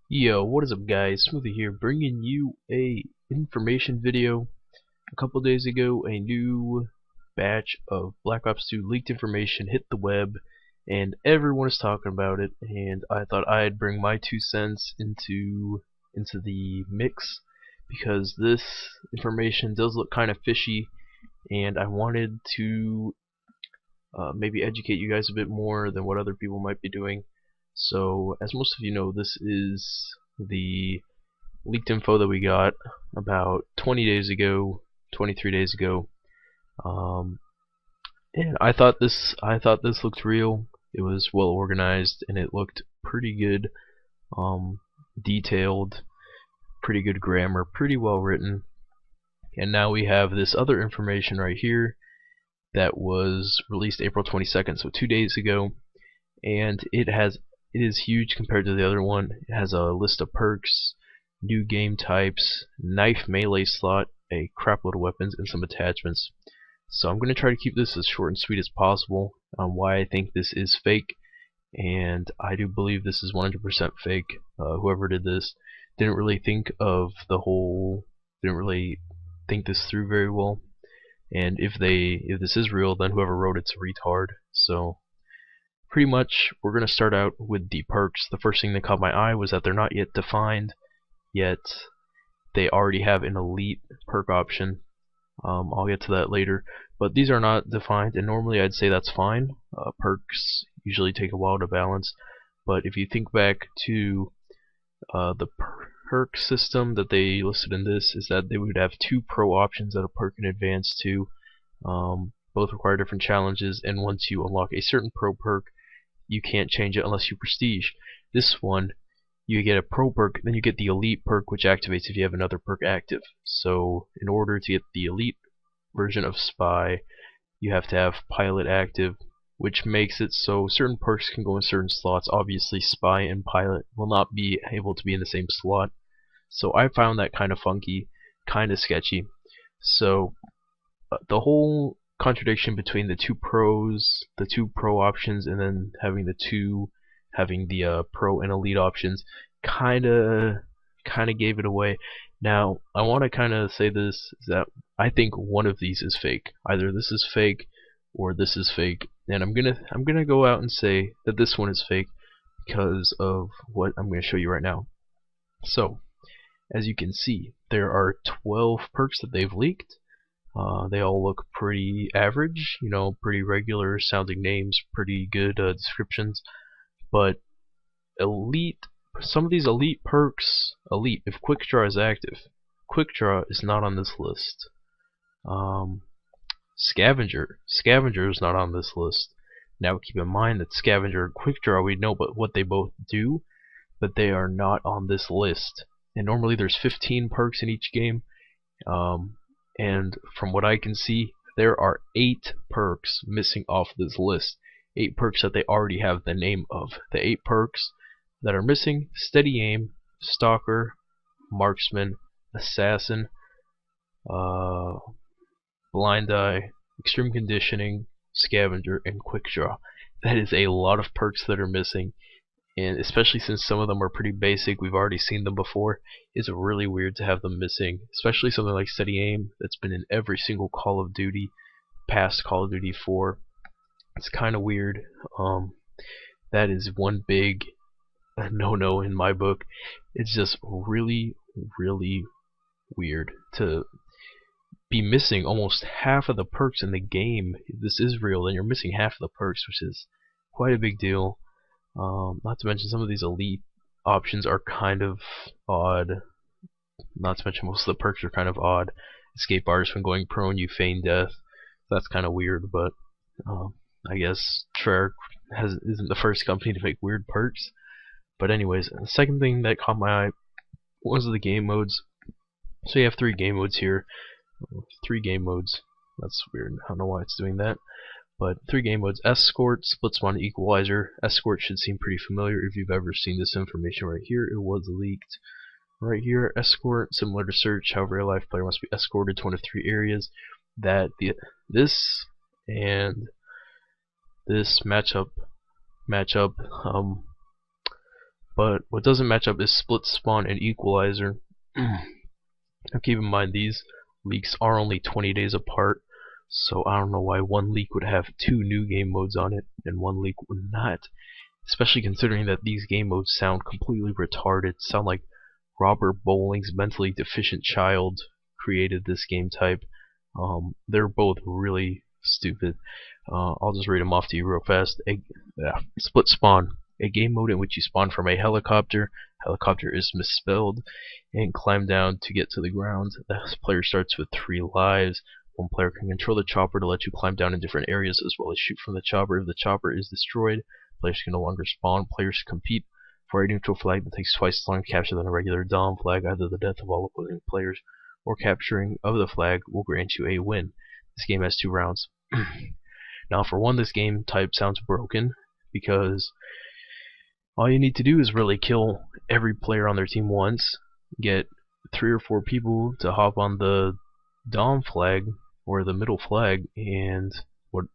Yo, what is up guys? Smoothie here, bringing you a information video. A couple days ago, a new batch of Black Ops 2 leaked information hit the web, and everyone is talking about it. And I thought I'd bring my 2 cents into the mix because this information does look kind of fishy, and I wanted to maybe educate you guys a bit more than what other people might be doing. So, as most of you know, this is the leaked info that we got about 20 days ago, 23 days ago. Um, and I thought this looked real. It was well organized and it looked pretty good, detailed, pretty good grammar, pretty well written. And now we have this other information right here that was released April 22nd, so 2 days ago, and it is huge compared to the other one. It has a list of perks, new game types, knife melee slot, a crapload of weapons, and some attachments. So I'm going to try to keep this as short and sweet as possible on why I think this is fake, and I do believe this is 100% fake. Whoever did this didn't really think this through very well, and if this is real, then whoever wrote it's a retard. So pretty much we're going to start out with the perks. The first thing that caught my eye was that they're not yet defined, yet they already have an elite perk option. I'll get to that later, but these are not defined, and normally I'd say that's fine. Perks usually take a while to balance, but if you think back to the perk system that they listed in this, is that they would have two pro options that a perk can advance to. Both require different challenges, and once you unlock a certain pro perk, you can't change it unless you prestige. This one, you get a pro perk, then you get the elite perk, which activates if you have another perk active. So in order to get the elite version of Spy, you have to have Pilot active, which makes it so certain perks can go in certain slots. Obviously Spy and Pilot will not be able to be in the same slot. So I found that kind of funky, kind of sketchy. So the whole contradiction between the two pro options, and then having the pro and elite options, kinda gave it away. Now I want to kind of say this, is that I think one of these is fake. Either this is fake or this is fake, and I'm gonna go out and say that this one is fake because of what I'm gonna show you right now. So as you can see, there are 12 perks that they've leaked. They all look pretty average, pretty regular sounding names, pretty good descriptions. But some of these elite perks, if Quick Draw is active, Quick Draw is not on this list. Scavenger is not on this list. Now keep in mind that Scavenger and Quick Draw, we know but what they both do, but they are not on this list. And normally there's 15 perks in each game. And from what I can see, there are 8 perks missing off this list. 8 perks that they already have the name of. The 8 perks that are missing: Steady Aim, Stalker, Marksman, Assassin, Blind Eye, Extreme Conditioning, Scavenger, and Quick Draw. That is a lot of perks that are missing, and especially since some of them are pretty basic, we've already seen them before, it's really weird to have them missing. Especially something like Steady Aim that's been in every single Call of Duty past Call of Duty 4. It's kind of weird. That is one big no-no in my book. It's just really, really weird to be missing almost half of the perks in the game. If this is real, then you're missing half of the perks, which is quite a big deal. Not to mention some of these elite options are kind of odd. Not to mention most of the perks are kind of odd. Escape artist: when going prone, you feign death. That's kind of weird, but I guess Treyarch isn't the first company to make weird perks. But anyways, the second thing that caught my eye was the game modes. So you have 3 game modes here. 3 game modes. That's weird. I don't know why it's doing that. But 3 game modes: Escort, Split Spawn, Equalizer. Escort should seem pretty familiar if you've ever seen this information right here. It was leaked right here. Escort, similar to Search, however a live player must be escorted to one of 3 areas that this and this matchup But what doesn't match up is split spawn and equalizer. Now keep in mind these leaks are only 20 days apart, so I don't know why one leak would have 2 new game modes on it and one leak would not. Especially considering that these game modes sound completely retarded, sound like Robert Bowling's mentally deficient child created this game type. They're both really stupid. I'll just read them off to you real fast. Split spawn. A game mode in which you spawn from a helicopter. Helicopter is misspelled, and climb down to get to the ground. The player starts with 3 lives. One player can control the chopper to let you climb down in different areas as well as shoot from the chopper. If the chopper is destroyed, players can no longer spawn. Players compete for a neutral flag that takes twice as long to capture than a regular Dom flag. Either the death of all opposing players or capturing of the flag will grant you a win. This game has 2 rounds. Now for one, this game type sounds broken because all you need to do is really kill every player on their team once, get 3 or 4 people to hop on the Dom flag or the middle flag, and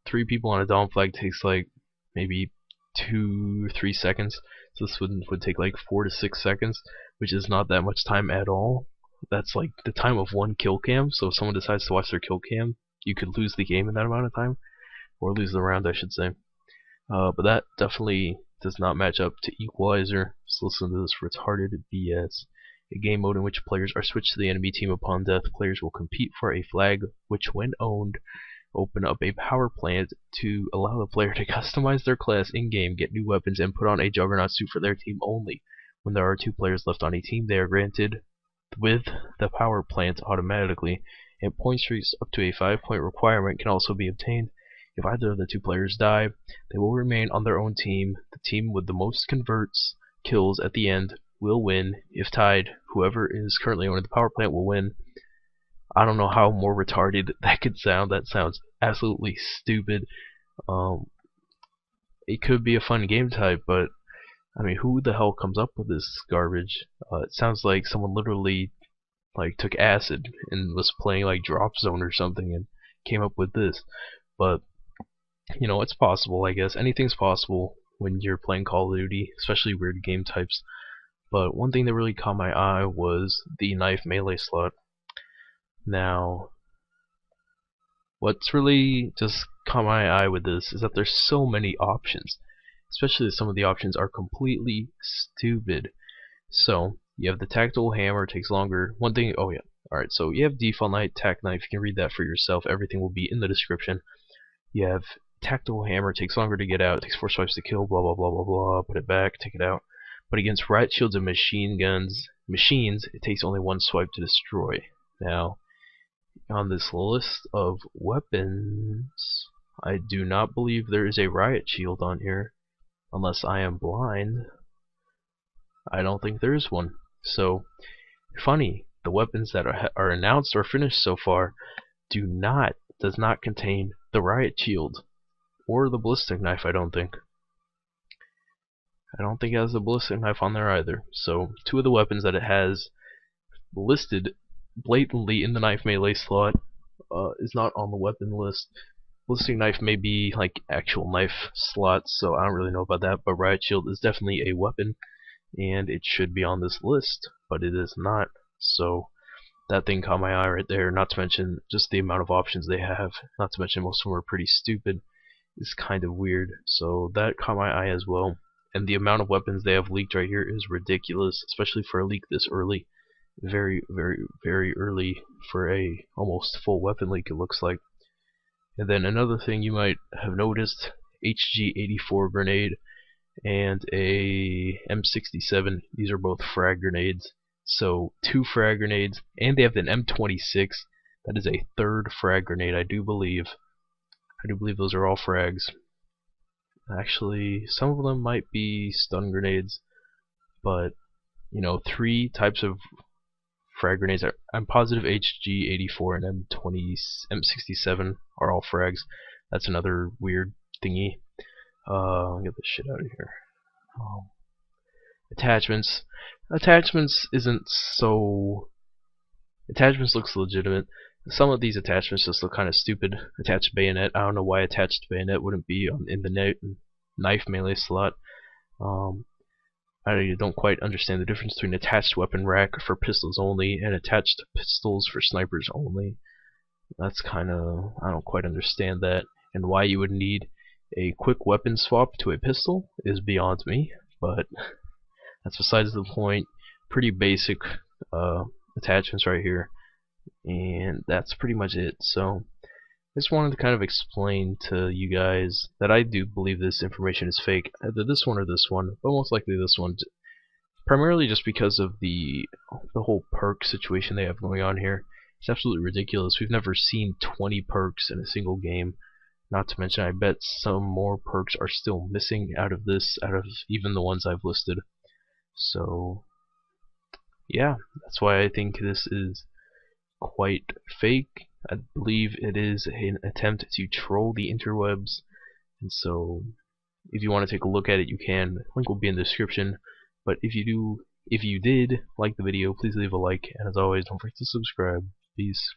3 people on a Dom flag takes like maybe 2 or 3 seconds. So this would take like 4 to 6 seconds, which is not that much time at all. That's like the time of 1 kill cam. So if someone decides to watch their kill cam, you could lose the game in that amount of time, or lose the round, I should say. But that definitely does not match up to Equalizer. So listen to this retarded BS. A game mode in which players are switched to the enemy team upon death. Players will compete for a flag, which when owned, open up a power plant to allow the player to customize their class in-game, get new weapons, and put on a Juggernaut suit for their team only. When there are 2 players left on a team, they are granted with the power plant automatically, and point streaks up to a 5-point requirement can also be obtained. If either of the 2 players die, they will remain on their own team. The team with the most converts kills at the end will win. If tied, whoever is currently owning the power plant will win. I don't know how more retarded that could sound. That sounds absolutely stupid. It could be a fun game type, but I mean, who the hell comes up with this garbage? It sounds like someone literally like took acid and was playing like Drop Zone or something and came up with this. But you know, it's possible, I guess. Anything's possible when you're playing Call of Duty, especially weird game types. But one thing that really caught my eye was the knife melee slot. Now, what's really just caught my eye with this is that there's so many options. Especially some of the options are completely stupid. So, you have the tactile hammer, takes longer. One thing, oh yeah, alright, so you have default knife, tac knife, you can read that for yourself. Everything will be in the description. You have tactile hammer, takes longer to get out, takes 4 swipes to kill, blah blah blah blah blah, put it back, take it out. But against riot shields and machines, it takes only 1 swipe to destroy. Now, on this list of weapons, I do not believe there is a riot shield on here, unless I am blind. I don't think there is one. So, funny, the weapons that are announced or finished so far does not contain the riot shield or the ballistic knife. I don't think it has the ballistic knife on there either. So 2 of the weapons that it has listed blatantly in the knife melee slot is not on the weapon list. Ballistic knife may be like actual knife slots, so I don't really know about that, but riot shield is definitely a weapon and it should be on this list, but it is not. So that thing caught my eye right there, not to mention just the amount of options they have, not to mention most of them are pretty stupid. It's kind of weird, so that caught my eye as well. And the amount of weapons they have leaked right here is ridiculous, especially for a leak this early. Very, very, very early for a almost full weapon leak, it looks like. And then another thing you might have noticed, HG84 grenade and a M67, these are both frag grenades. So 2 frag grenades, and they have an M26. That is a 3rd frag grenade, I do believe. Those are all frags. Actually, some of them might be stun grenades, but you know, 3 types of frag grenades are. I'm positive HG84 and M67 are all frags. That's another weird thingy. I'll get this shit out of here. Attachments. Attachments looks legitimate. Some of these attachments just look kind of stupid. Attached bayonet. I don't know why attached bayonet wouldn't be in the knife melee slot. I don't quite understand the difference between attached weapon rack for pistols only and attached pistols for snipers only. That's kinda, I don't quite understand that, and why you would need a quick weapon swap to a pistol is beyond me, but that's besides the point. Pretty basic attachments right here, and that's pretty much it. So I just wanted to kind of explain to you guys that I do believe this information is fake, either this one or this one, but most likely this one, primarily just because of the whole perk situation they have going on here. It's absolutely ridiculous. We've never seen 20 perks in a single game. Not to mention, I bet some more perks are still missing out of this, out of even the ones I've listed. So yeah, that's why I think this is quite fake. I believe it is an attempt to troll the interwebs, and so if you want to take a look at it, you can. Link will be in the description. But if you did like the video, please leave a like, and as always, don't forget to subscribe. Peace.